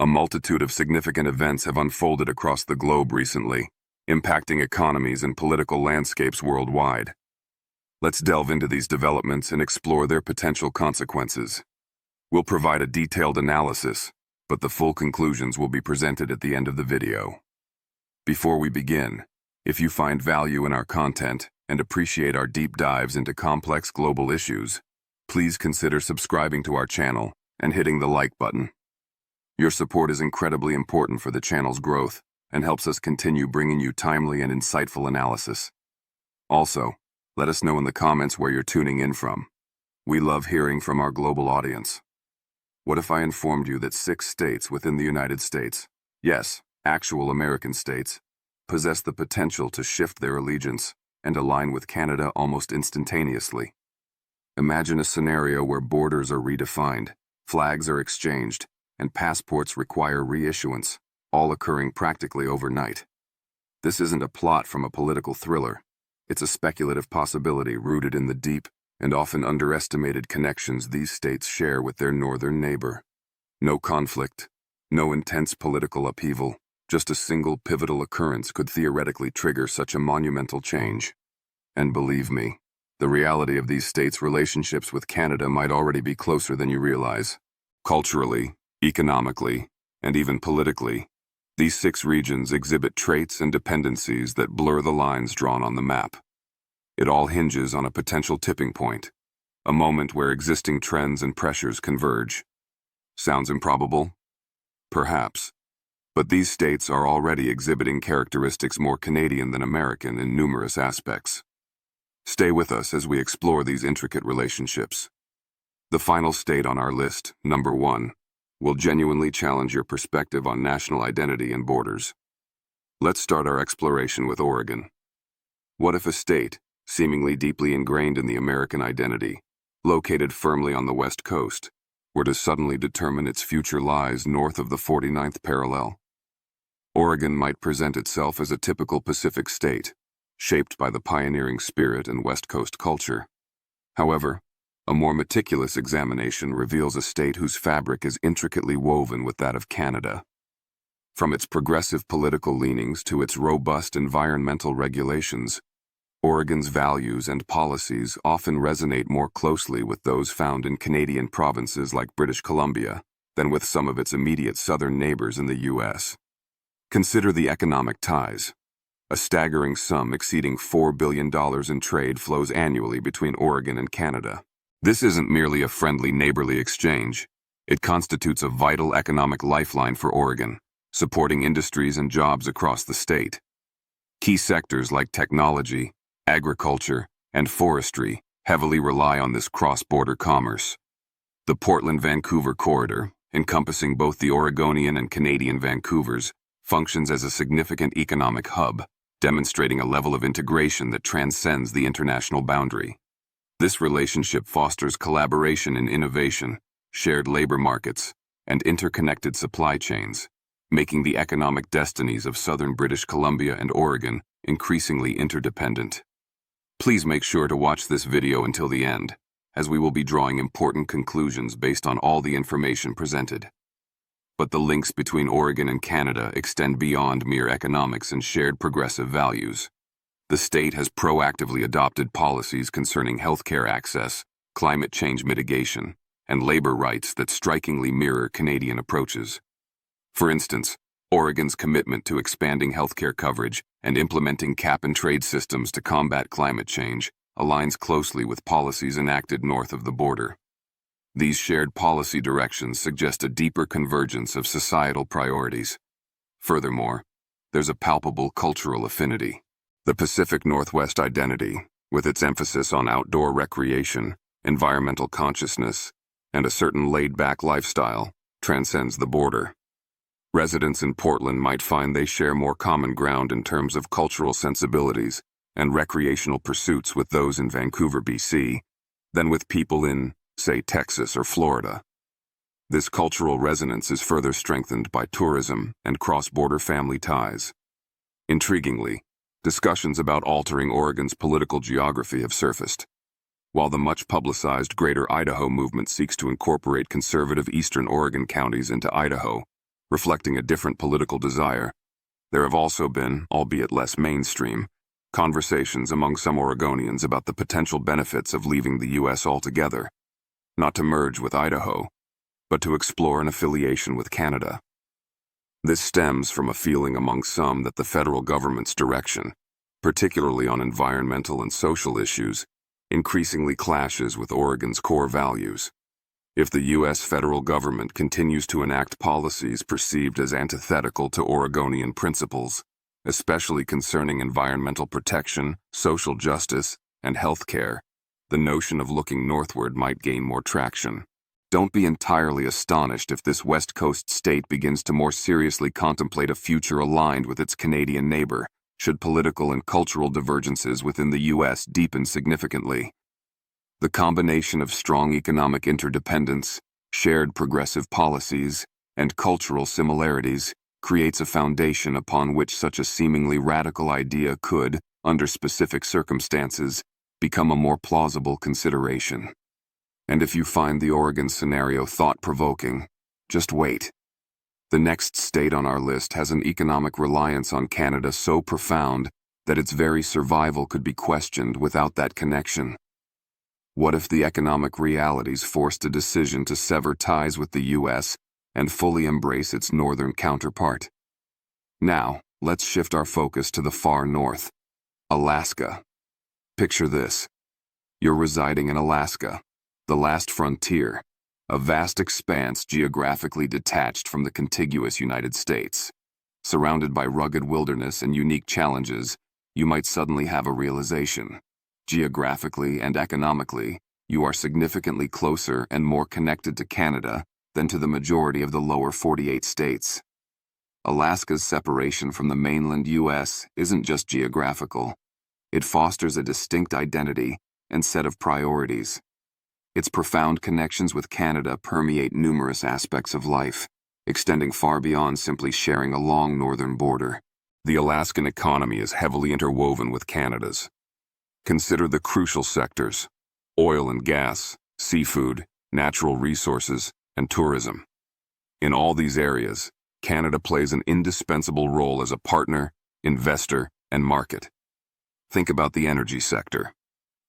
A multitude of significant events have unfolded across the globe recently, impacting economies and political landscapes worldwide. Let's delve into these developments and explore their potential consequences. We'll provide a detailed analysis, but the full conclusions will be presented at the end of the video. Before we begin, if you find value in our content and appreciate our deep dives into complex global issues, please consider subscribing to our channel and hitting the like button. Your support is incredibly important for the channel's growth and helps us continue bringing you timely and insightful analysis. Also, let us know in the comments where you're tuning in from. We love hearing from our global audience. What if I informed you that 6 states within the United States, yes, actual American states, possess the potential to shift their allegiance and align with Canada almost instantaneously? Imagine a scenario where borders are redefined, flags are exchanged, and passports require reissuance, all occurring practically overnight. This isn't a plot from a political thriller. It's a speculative possibility rooted in the deep and often underestimated connections these states share with their northern neighbor. No conflict, no intense political upheaval, just a single pivotal occurrence could theoretically trigger such a monumental change. And believe me, the reality of these states' relationships with Canada might already be closer than you realize. Culturally, economically, and even politically, these 6 regions exhibit traits and dependencies that blur the lines drawn on the map. It all hinges on a potential tipping point, a moment where existing trends and pressures converge. Sounds improbable? Perhaps. But these states are already exhibiting characteristics more Canadian than American in numerous aspects. Stay with us as we explore these intricate relationships. The final state on our list, number 1, will genuinely challenge your perspective on national identity and borders. Let's start our exploration with Oregon. What if a state, seemingly deeply ingrained in the American identity, located firmly on the West Coast, were to suddenly determine its future lies north of the 49th parallel? Oregon might present itself as a typical Pacific state, shaped by the pioneering spirit and West Coast culture. However, a more meticulous examination reveals a state whose fabric is intricately woven with that of Canada. From its progressive political leanings to its robust environmental regulations, Oregon's values and policies often resonate more closely with those found in Canadian provinces like British Columbia than with some of its immediate southern neighbors in the U.S. Consider the economic ties. A staggering sum exceeding $4 billion in trade flows annually between Oregon and Canada. This isn't merely a friendly neighborly exchange. It constitutes a vital economic lifeline for Oregon, supporting industries and jobs across the state. Key sectors like technology, agriculture, and forestry heavily rely on this cross-border commerce. The Portland-Vancouver corridor, encompassing both the Oregonian and Canadian Vancouvers, functions as a significant economic hub, demonstrating a level of integration that transcends the international boundary. This relationship fosters collaboration in innovation, shared labor markets, and interconnected supply chains, making the economic destinies of southern British Columbia and Oregon increasingly interdependent. Please make sure to watch this video until the end, as we will be drawing important conclusions based on all the information presented. But the links between Oregon and Canada extend beyond mere economics and shared progressive values. The state has proactively adopted policies concerning healthcare access, climate change mitigation, and labor rights that strikingly mirror Canadian approaches. For instance, Oregon's commitment to expanding healthcare coverage and implementing cap-and-trade systems to combat climate change aligns closely with policies enacted north of the border. These shared policy directions suggest a deeper convergence of societal priorities. Furthermore, there's a palpable cultural affinity. The Pacific Northwest identity, with its emphasis on outdoor recreation, environmental consciousness, and a certain laid-back lifestyle, transcends the border. Residents in Portland might find they share more common ground in terms of cultural sensibilities and recreational pursuits with those in Vancouver, BC, than with people in, say, Texas or Florida. This cultural resonance is further strengthened by tourism and cross-border family ties. Intriguingly, discussions about altering Oregon's political geography have surfaced. While the much-publicized Greater Idaho movement seeks to incorporate conservative eastern Oregon counties into Idaho, reflecting a different political desire. There have also been, albeit less mainstream, conversations among some Oregonians about the potential benefits of leaving the U.S. altogether, not to merge with Idaho, but to explore an affiliation with Canada. This stems from a feeling among some that the federal government's direction, particularly on environmental and social issues, increasingly clashes with Oregon's core values. If the U.S. federal government continues to enact policies perceived as antithetical to Oregonian principles, especially concerning environmental protection, social justice, and health care, the notion of looking northward might gain more traction. Don't be entirely astonished if this West Coast state begins to more seriously contemplate a future aligned with its Canadian neighbor, should political and cultural divergences within the U.S. deepen significantly. The combination of strong economic interdependence, shared progressive policies, and cultural similarities creates a foundation upon which such a seemingly radical idea could, under specific circumstances, become a more plausible consideration. And if you find the Oregon scenario thought-provoking, just wait. The next state on our list has an economic reliance on Canada so profound that its very survival could be questioned without that connection. What if the economic realities forced a decision to sever ties with the U.S. and fully embrace its northern counterpart? Now, let's shift our focus to the far north, Alaska. Picture this. You're residing in Alaska, the last frontier, a vast expanse geographically detached from the contiguous United States. Surrounded by rugged wilderness and unique challenges, you might suddenly have a realization. Geographically and economically, you are significantly closer and more connected to Canada than to the majority of the lower 48 states. Alaska's separation from the mainland U.S. isn't just geographical. It fosters a distinct identity and set of priorities. Its profound connections with Canada permeate numerous aspects of life, extending far beyond simply sharing a long northern border. The Alaskan economy is heavily interwoven with Canada's. Consider the crucial sectors: oil and gas, seafood, natural resources, and tourism. In all these areas, Canada plays an indispensable role as a partner, investor, and market. Think about the energy sector.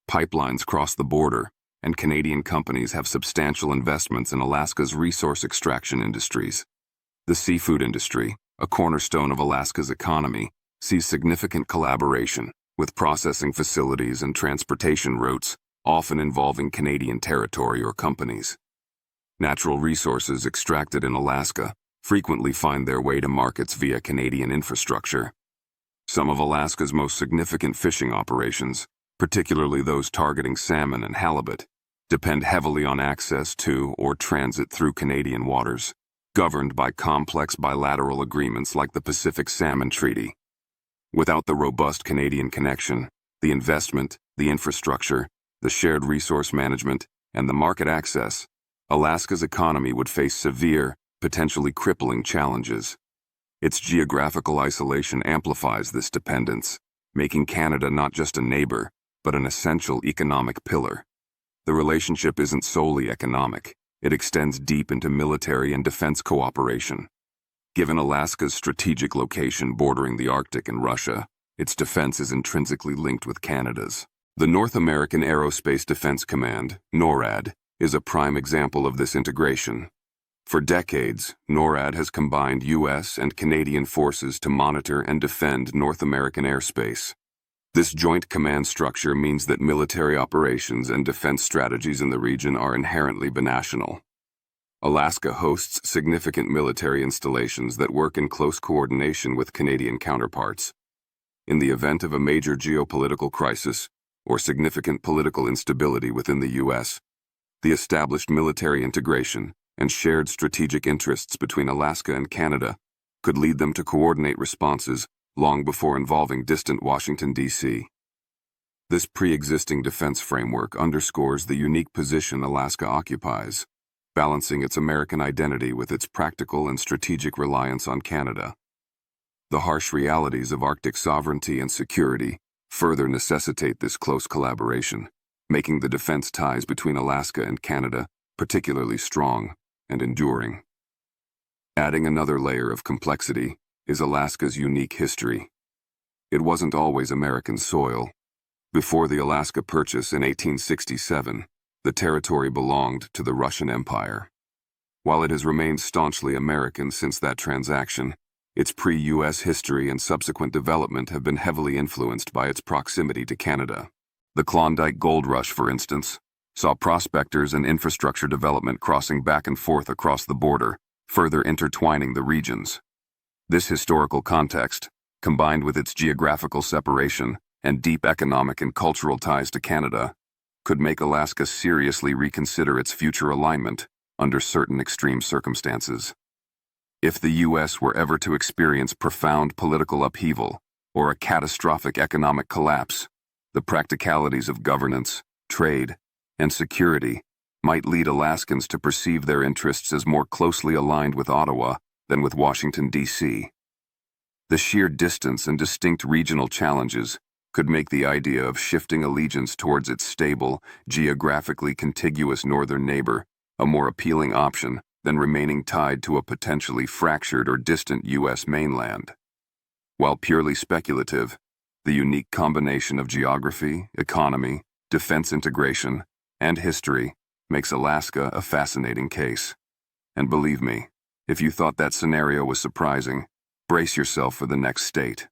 Pipelines cross the border, and Canadian companies have substantial investments in Alaska's resource extraction industries. The seafood industry, a cornerstone of Alaska's economy, sees significant collaboration, with processing facilities and transportation routes often involving Canadian territory or companies. Natural resources extracted in Alaska frequently find their way to markets via Canadian infrastructure. Some of Alaska's most significant fishing operations, particularly those targeting salmon and halibut, depend heavily on access to or transit through Canadian waters, governed by complex bilateral agreements like the Pacific Salmon Treaty. Without the robust Canadian connection, the investment, the infrastructure, the shared resource management, and the market access, Alaska's economy would face severe, potentially crippling challenges. Its geographical isolation amplifies this dependence, making Canada not just a neighbor, but an essential economic pillar. The relationship isn't solely economic. It extends deep into military and defense cooperation. Given Alaska's strategic location bordering the Arctic and Russia, its defense is intrinsically linked with Canada's. The North American Aerospace Defense Command, NORAD, is a prime example of this integration. For decades, NORAD has combined U.S. and Canadian forces to monitor and defend North American airspace. This joint command structure means that military operations and defense strategies in the region are inherently binational. Alaska hosts significant military installations that work in close coordination with Canadian counterparts. In the event of a major geopolitical crisis or significant political instability within the U.S., the established military integration and shared strategic interests between Alaska and Canada could lead them to coordinate responses long before involving distant Washington, D.C. This pre-existing defense framework underscores the unique position Alaska occupies, balancing its American identity with its practical and strategic reliance on Canada. The harsh realities of Arctic sovereignty and security further necessitate this close collaboration, making the defense ties between Alaska and Canada particularly strong and enduring. Adding another layer of complexity is Alaska's unique history. It wasn't always American soil. Before the Alaska Purchase in 1867, the territory belonged to the Russian Empire. While it has remained staunchly American since that transaction, its pre-US history and subsequent development have been heavily influenced by its proximity to Canada. The Klondike Gold Rush, for instance, saw prospectors and infrastructure development crossing back and forth across the border, further intertwining the regions. This historical context, combined with its geographical separation and deep economic and cultural ties to Canada, could make Alaska seriously reconsider its future alignment under certain extreme circumstances. If the U.S. were ever to experience profound political upheaval or a catastrophic economic collapse, the practicalities of governance, trade, and security might lead Alaskans to perceive their interests as more closely aligned with Ottawa than with Washington, D.C. The sheer distance and distinct regional challenges could make the idea of shifting allegiance towards its stable, geographically contiguous northern neighbor a more appealing option than remaining tied to a potentially fractured or distant U.S. mainland. While purely speculative, the unique combination of geography, economy, defense integration, and history makes Alaska a fascinating case. And believe me, if you thought that scenario was surprising, brace yourself for the next state.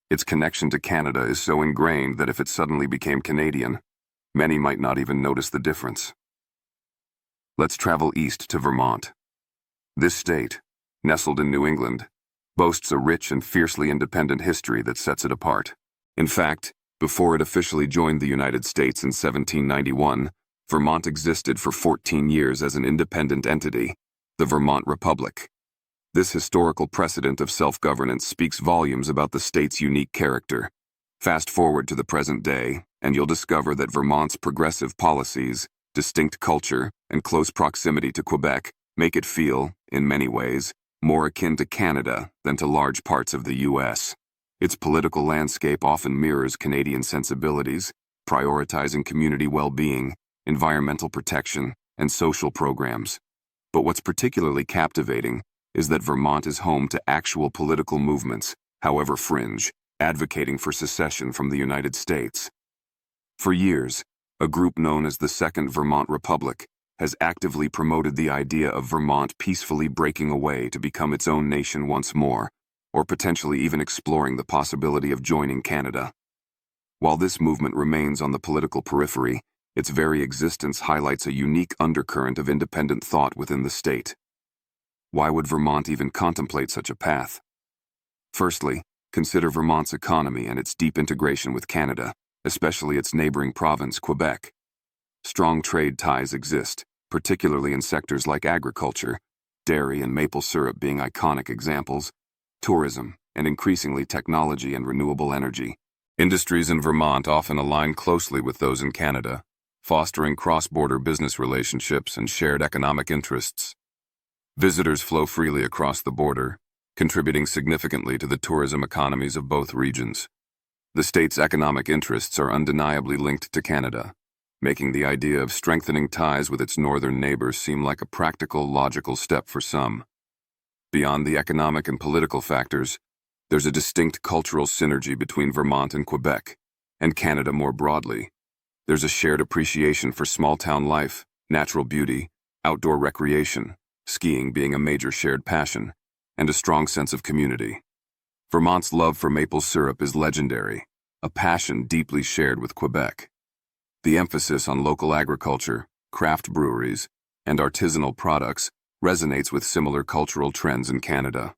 Its connection to Canada is so ingrained that if it suddenly became Canadian, many might not even notice the difference. Let's travel east to Vermont. This state, nestled in New England, boasts a rich and fiercely independent history that sets it apart. In fact, before it officially joined the United States in 1791, Vermont existed for 14 years as an independent entity, the Vermont Republic. This historical precedent of self-governance speaks volumes about the state's unique character. Fast forward to the present day, and you'll discover that Vermont's progressive policies, distinct culture, and close proximity to Quebec make it feel, in many ways, more akin to Canada than to large parts of the U.S. Its political landscape often mirrors Canadian sensibilities, prioritizing community well-being, environmental protection, and social programs. But what's particularly captivating is that Vermont is home to actual political movements, however fringe, advocating for secession from the United States. For years, a group known as the Second Vermont Republic has actively promoted the idea of Vermont peacefully breaking away to become its own nation once more, or potentially even exploring the possibility of joining Canada. While this movement remains on the political periphery, its very existence highlights a unique undercurrent of independent thought within the state. Why would Vermont even contemplate such a path? Firstly, consider Vermont's economy and its deep integration with Canada, especially its neighboring province, Quebec. Strong trade ties exist, particularly in sectors like agriculture, dairy and maple syrup being iconic examples, tourism, and increasingly technology and renewable energy. Industries in Vermont often align closely with those in Canada, fostering cross-border business relationships and shared economic interests. Visitors flow freely across the border, contributing significantly to the tourism economies of both regions. The state's economic interests are undeniably linked to Canada, making the idea of strengthening ties with its northern neighbors seem like a practical, logical step for some. Beyond the economic and political factors, there's a distinct cultural synergy between Vermont and Quebec, and Canada more broadly. There's a shared appreciation for small-town life, natural beauty, outdoor recreation, skiing being a major shared passion, and a strong sense of community. Vermont's love for maple syrup is legendary, a passion deeply shared with Quebec. The emphasis on local agriculture, craft breweries, and artisanal products resonates with similar cultural trends in Canada.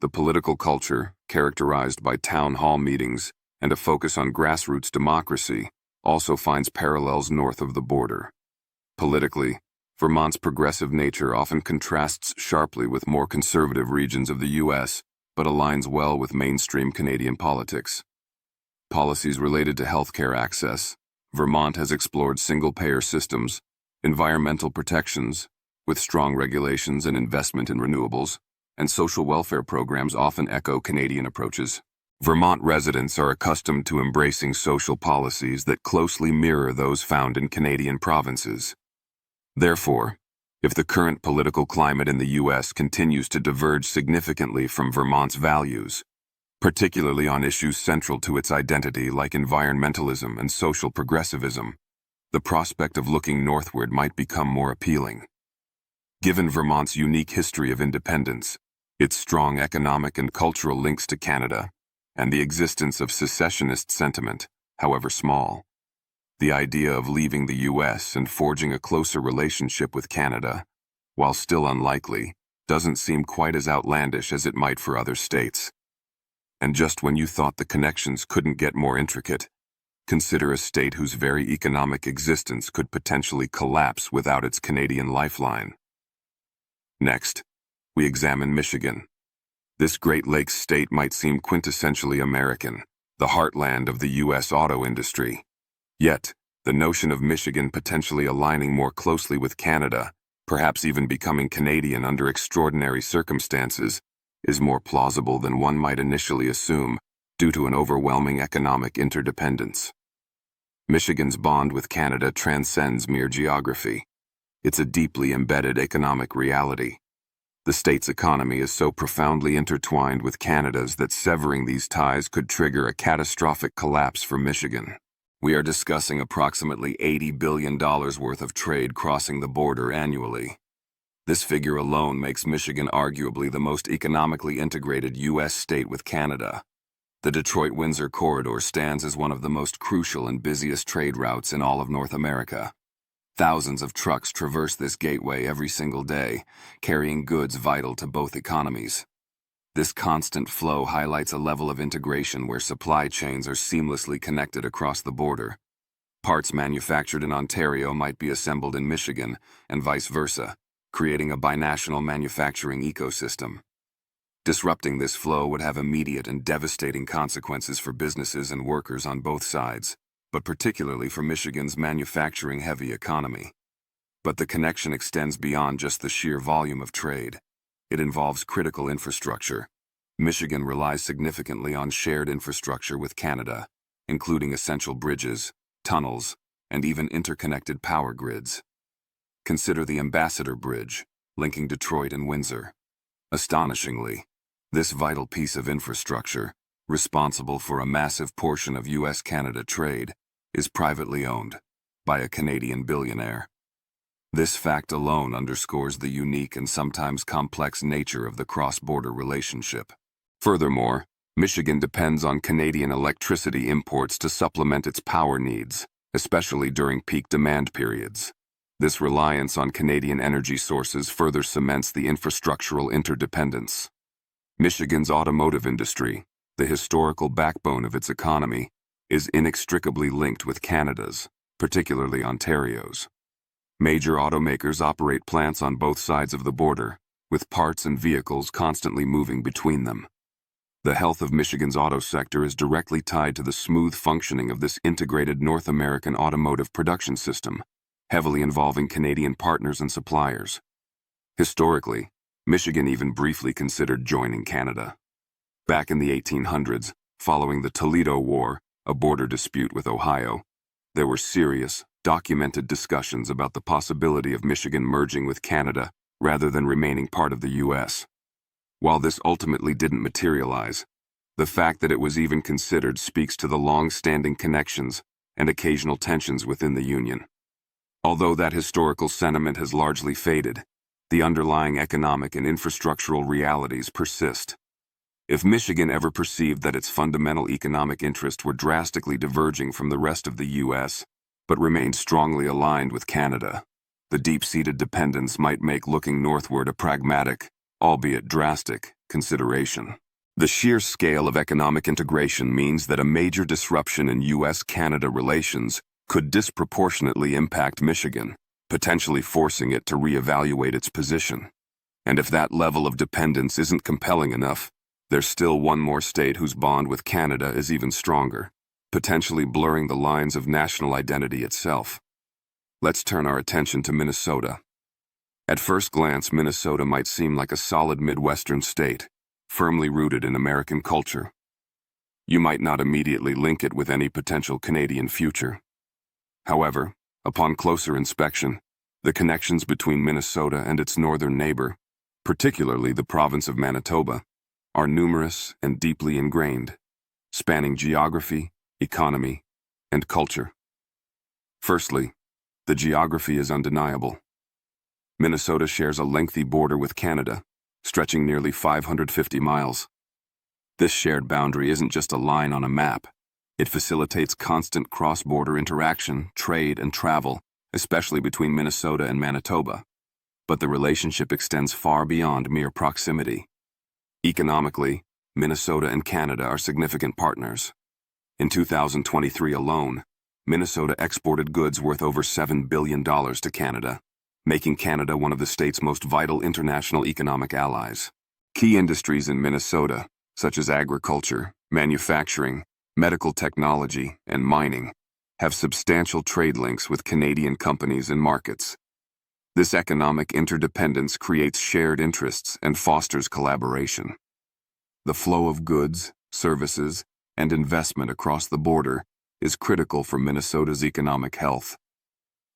The political culture, characterized by town hall meetings and a focus on grassroots democracy, also finds parallels north of the border. Politically, Vermont's progressive nature often contrasts sharply with more conservative regions of the U.S., but aligns well with mainstream Canadian politics. Policies related to healthcare access. Vermont has explored single-payer systems, environmental protections, with strong regulations and investment in renewables, and social welfare programs often echo Canadian approaches. Vermont residents are accustomed to embracing social policies that closely mirror those found in Canadian provinces. Therefore, If the current political climate in the U.S. continues to diverge significantly from Vermont's values, particularly on issues central to its identity like environmentalism and social progressivism, the prospect of looking northward might become more appealing. Given Vermont's unique history of independence, its strong economic and cultural links to Canada, and the existence of secessionist sentiment, however small, the idea of leaving the U.S. and forging a closer relationship with Canada, while still unlikely, doesn't seem quite as outlandish as it might for other states. And just when you thought the connections couldn't get more intricate, consider a state whose very economic existence could potentially collapse without its Canadian lifeline. Next, we examine Michigan. This Great Lakes state might seem quintessentially American, the heartland of the U.S. auto industry. Yet, the notion of Michigan potentially aligning more closely with Canada, perhaps even becoming Canadian under extraordinary circumstances, is more plausible than one might initially assume, due to an overwhelming economic interdependence. Michigan's bond with Canada transcends mere geography. It's a deeply embedded economic reality. The state's economy is so profoundly intertwined with Canada's that severing these ties could trigger a catastrophic collapse for Michigan. We are discussing approximately $80 billion worth of trade crossing the border annually. This figure alone makes Michigan arguably the most economically integrated U.S. state with Canada. The Detroit-Windsor corridor stands as one of the most crucial and busiest trade routes in all of North America. Thousands of trucks traverse this gateway every single day, carrying goods vital to both economies. This constant flow highlights a level of integration where supply chains are seamlessly connected across the border. Parts manufactured in Ontario might be assembled in Michigan, and vice versa, creating a binational manufacturing ecosystem. Disrupting this flow would have immediate and devastating consequences for businesses and workers on both sides, but particularly for Michigan's manufacturing-heavy economy. But the connection extends beyond just the sheer volume of trade. It involves critical infrastructure. Michigan relies significantly on shared infrastructure with Canada, including essential bridges, tunnels, and even interconnected power grids. Consider the Ambassador Bridge, linking Detroit and Windsor. Astonishingly, this vital piece of infrastructure, responsible for a massive portion of U.S.-Canada trade, is privately owned by a Canadian billionaire. This fact alone underscores the unique and sometimes complex nature of the cross-border relationship. Furthermore, Michigan depends on Canadian electricity imports to supplement its power needs, especially during peak demand periods. This reliance on Canadian energy sources further cements the infrastructural interdependence. Michigan's automotive industry, the historical backbone of its economy, is inextricably linked with Canada's, particularly Ontario's. Major automakers operate plants on both sides of the border, with parts and vehicles constantly moving between them. The health of Michigan's auto sector is directly tied to the smooth functioning of this integrated North American automotive production system, heavily involving Canadian partners and suppliers. Historically, Michigan even briefly considered joining Canada. Back in the 1800s, following the Toledo War, a border dispute with Ohio, there were serious, documented discussions about the possibility of Michigan merging with Canada rather than remaining part of the U.S. While this ultimately didn't materialize, the fact that it was even considered speaks to the long-standing connections and occasional tensions within the Union. Although that historical sentiment has largely faded, the underlying economic and infrastructural realities persist. If Michigan ever perceived that its fundamental economic interests were drastically diverging from the rest of the U.S., but remained strongly aligned with Canada, the deep-seated dependence might make looking northward a pragmatic, albeit drastic, consideration. The sheer scale of economic integration means that a major disruption in U.S.-Canada relations could disproportionately impact Michigan, potentially forcing it to reevaluate its position. And if that level of dependence isn't compelling enough, there's still one more state whose bond with Canada is even stronger, potentially blurring the lines of national identity itself. Let's turn our attention to Minnesota. At first glance, Minnesota might seem like a solid Midwestern state, firmly rooted in American culture. You might not immediately link it with any potential Canadian future. However, upon closer inspection, The connections between Minnesota and its northern neighbor, particularly the province of Manitoba, are numerous and deeply ingrained, spanning geography, economy, and culture. Firstly, the geography is undeniable. Minnesota shares a lengthy border with Canada, stretching nearly 550 miles. This shared boundary isn't just a line on a map. It facilitates constant cross-border interaction, trade, and travel, especially between Minnesota and Manitoba. But the relationship extends far beyond mere proximity. Economically, Minnesota and Canada are significant partners. In 2023 alone, Minnesota exported goods worth over $7 billion to Canada, making Canada one of the state's most vital international economic allies. Key industries in Minnesota, such as agriculture, manufacturing, medical technology, and mining, have substantial trade links with Canadian companies and markets. This economic interdependence creates shared interests and fosters collaboration. The flow of goods, services, and investment across the border is critical for Minnesota's economic health.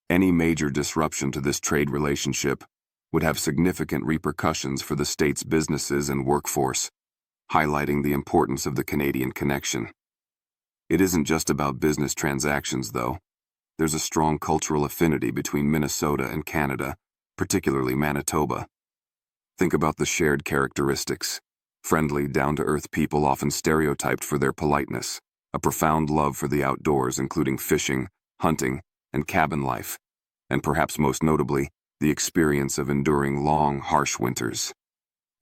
Any major disruption to this trade relationship would have significant repercussions for the state's businesses and workforce, highlighting the importance of the Canadian connection. It isn't just about business transactions, though. There's a strong cultural affinity between Minnesota and Canada, particularly Manitoba. Think about the shared characteristics. Friendly, down-to-earth people often stereotyped for their politeness, a profound love for the outdoors including fishing, hunting, and cabin life, and perhaps most notably, the experience of enduring long, harsh winters.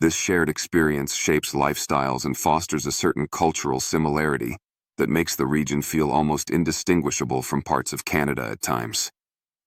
This shared experience shapes lifestyles and fosters a certain cultural similarity that makes the region feel almost indistinguishable from parts of Canada at times.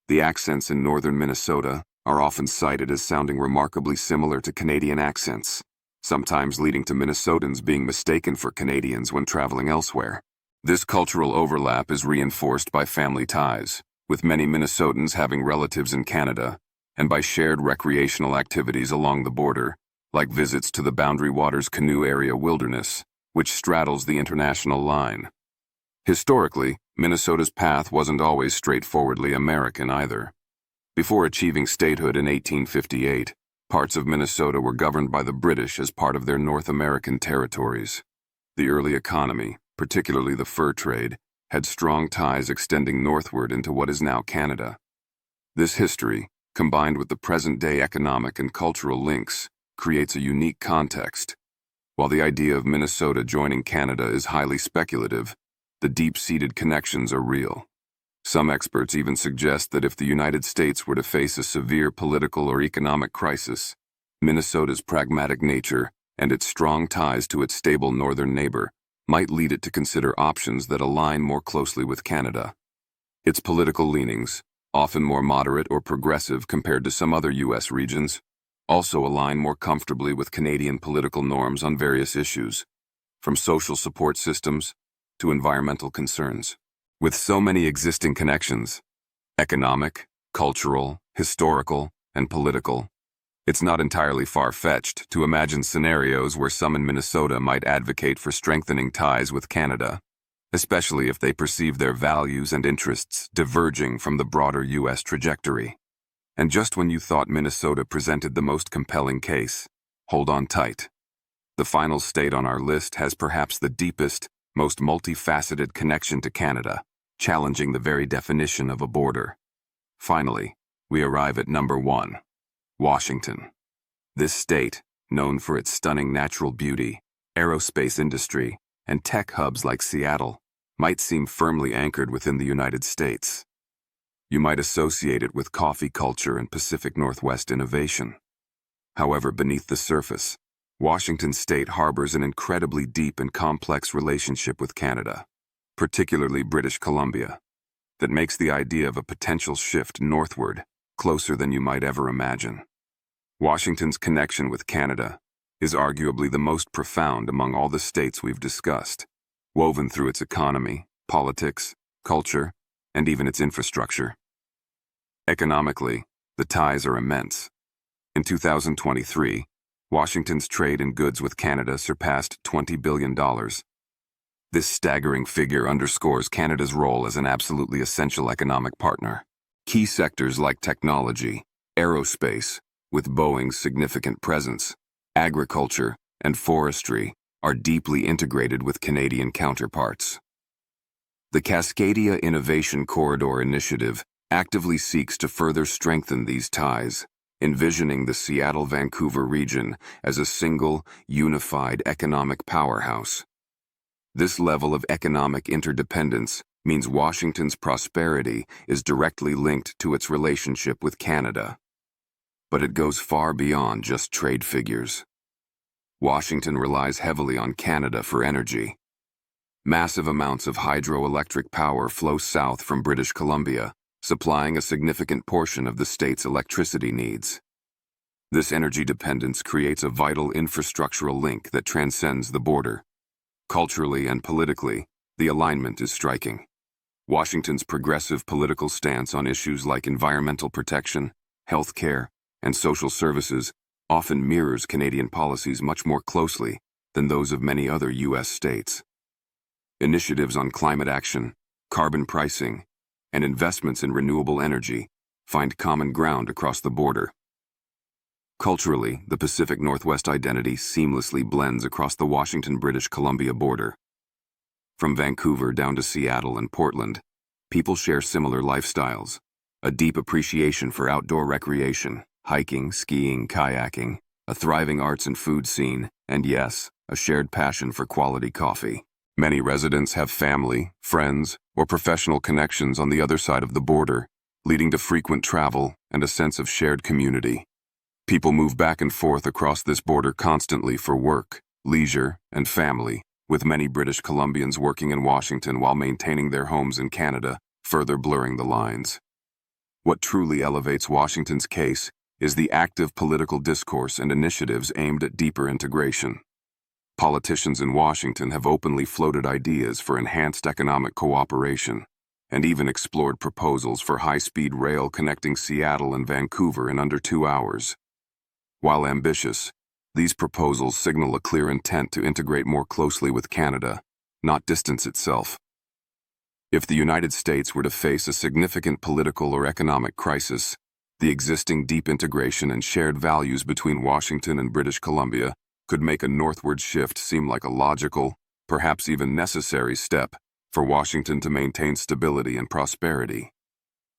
The accents in northern Minnesota are often cited as sounding remarkably similar to Canadian accents, sometimes leading to Minnesotans being mistaken for Canadians when traveling elsewhere. This cultural overlap is reinforced by family ties, with many Minnesotans having relatives in Canada, and by shared recreational activities along the border, like visits to the Boundary Waters Canoe Area Wilderness, which straddles the international line. Historically, Minnesota's path wasn't always straightforwardly American either. Before achieving statehood in 1858, parts of Minnesota were governed by the British as part of their North American territories. The early economy, particularly the fur trade, had strong ties extending northward into what is now Canada. This history, combined with the present-day economic and cultural links, creates a unique context. While the idea of Minnesota joining Canada is highly speculative, the deep-seated connections are real. Some experts even suggest that if the United States were to face a severe political or economic crisis, Minnesota's pragmatic nature and its strong ties to its stable northern neighbor might lead it to consider options that align more closely with Canada. Its political leanings, often more moderate or progressive compared to some other U.S. regions, also align more comfortably with Canadian political norms on various issues, from social support systems to environmental concerns. With so many existing connections, economic, cultural, historical, and political, it's not entirely far-fetched to imagine scenarios where some in Minnesota might advocate for strengthening ties with Canada, especially if they perceive their values and interests diverging from the broader U.S. trajectory. And just when you thought Minnesota presented the most compelling case, hold on tight. The final state on our list has perhaps the deepest, most multifaceted connection to Canada, challenging the very definition of a border. Finally, we arrive at number 1, Washington. This state, known for its stunning natural beauty, aerospace industry, and tech hubs like Seattle, might seem firmly anchored within the United States. You might associate it with coffee culture and Pacific Northwest innovation. However, beneath the surface, Washington State harbors an incredibly deep and complex relationship with Canada, particularly British Columbia, that makes the idea of a potential shift northward closer than you might ever imagine. Washington's connection with Canada is arguably the most profound among all the states we've discussed, woven through its economy, politics, culture, and even its infrastructure. Economically, the ties are immense. In 2023, Washington's trade in goods with Canada surpassed $20 billion. This staggering figure underscores Canada's role as an absolutely essential economic partner. Key sectors like technology, aerospace, with Boeing's significant presence, agriculture, and forestry are deeply integrated with Canadian counterparts. The Cascadia Innovation Corridor Initiative actively seeks to further strengthen these ties, envisioning the Seattle-Vancouver region as a single, unified economic powerhouse. This level of economic interdependence means Washington's prosperity is directly linked to its relationship with Canada. But it goes far beyond just trade figures. Washington relies heavily on Canada for energy. Massive amounts of hydroelectric power flow south from British Columbia, supplying a significant portion of the state's electricity needs. This energy dependence creates a vital infrastructural link that transcends the border. Culturally and politically, the alignment is striking. Washington's progressive political stance on issues like environmental protection, health care, and social services often mirrors Canadian policies much more closely than those of many other U.S. states. Initiatives on climate action, carbon pricing, and investments in renewable energy find common ground across the border. Culturally, the Pacific Northwest identity seamlessly blends across the Washington-British Columbia border. From Vancouver down to Seattle and Portland, people share similar lifestyles, a deep appreciation for outdoor recreation, hiking, skiing, kayaking, a thriving arts and food scene, and yes, a shared passion for quality coffee. Many residents have family, friends, or professional connections on the other side of the border, leading to frequent travel and a sense of shared community. People move back and forth across this border constantly for work, leisure, and family, with many British Columbians working in Washington while maintaining their homes in Canada, further blurring the lines. What truly elevates Washington's case is the active political discourse and initiatives aimed at deeper integration. Politicians in Washington have openly floated ideas for enhanced economic cooperation, and even explored proposals for high-speed rail connecting Seattle and Vancouver in under 2 hours. While ambitious, these proposals signal a clear intent to integrate more closely with Canada, not distance itself. If the United States were to face a significant political or economic crisis, the existing deep integration and shared values between Washington and British Columbia could make a northward shift seem like a logical, perhaps even necessary step for Washington to maintain stability and prosperity.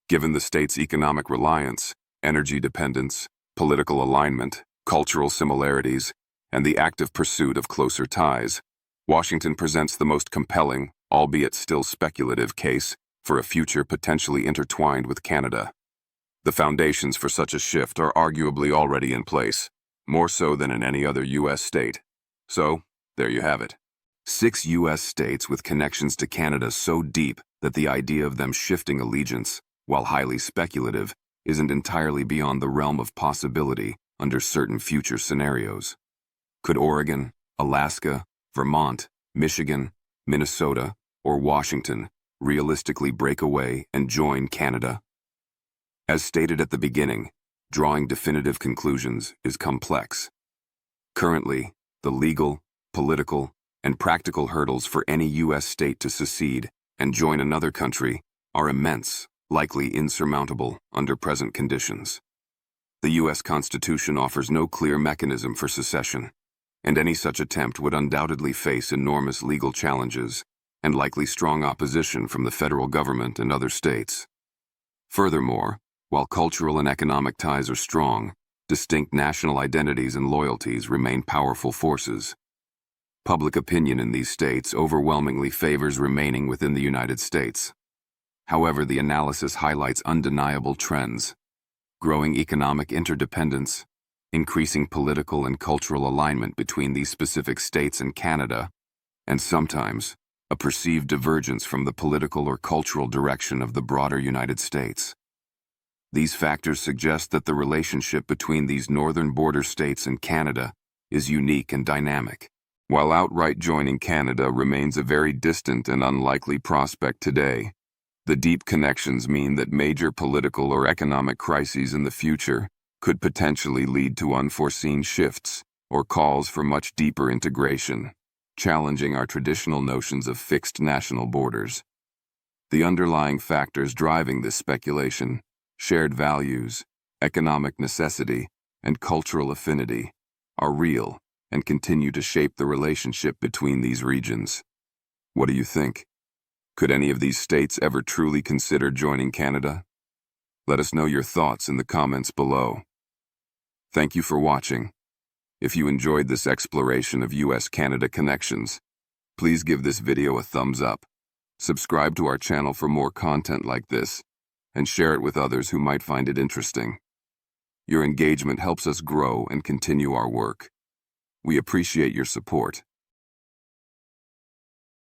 Given the state's economic reliance, energy dependence, political alignment, cultural similarities, and the active pursuit of closer ties, Washington presents the most compelling, albeit still speculative, case for a future potentially intertwined with Canada. The foundations for such a shift are arguably already in place, more so than in any other U.S. state. So, there you have it. 6 U.S. states with connections to Canada so deep that the idea of them shifting allegiance, while highly speculative, isn't entirely beyond the realm of possibility under certain future scenarios. Could Oregon, Alaska, Vermont, Michigan, Minnesota, or Washington realistically break away and join Canada? As stated at the beginning, drawing definitive conclusions is complex. Currently, the legal, political, and practical hurdles for any U.S. state to secede and join another country are immense, likely insurmountable under present conditions. The U.S. Constitution offers no clear mechanism for secession, and any such attempt would undoubtedly face enormous legal challenges and likely strong opposition from the federal government and other states. Furthermore, while cultural and economic ties are strong, distinct national identities and loyalties remain powerful forces. Public opinion in these states overwhelmingly favors remaining within the United States. However, the analysis highlights undeniable trends: growing economic interdependence, increasing political and cultural alignment between these specific states and Canada, and sometimes a perceived divergence from the political or cultural direction of the broader United States. These factors suggest that the relationship between these northern border states and Canada is unique and dynamic. While outright joining Canada remains a very distant and unlikely prospect today, the deep connections mean that major political or economic crises in the future could potentially lead to unforeseen shifts or calls for much deeper integration, challenging our traditional notions of fixed national borders. The underlying factors driving this speculation Shared values, economic necessity, and cultural affinity are real and continue to shape the relationship between these regions. What do you think? Could any of these states ever truly consider joining Canada? Let us know your thoughts in the comments below. Thank you for watching. If you enjoyed this exploration of US-Canada connections, please give this video a thumbs up, subscribe to our channel for more content like this, and share it with others who might find it interesting. Your engagement helps us grow and continue our work. We appreciate your support.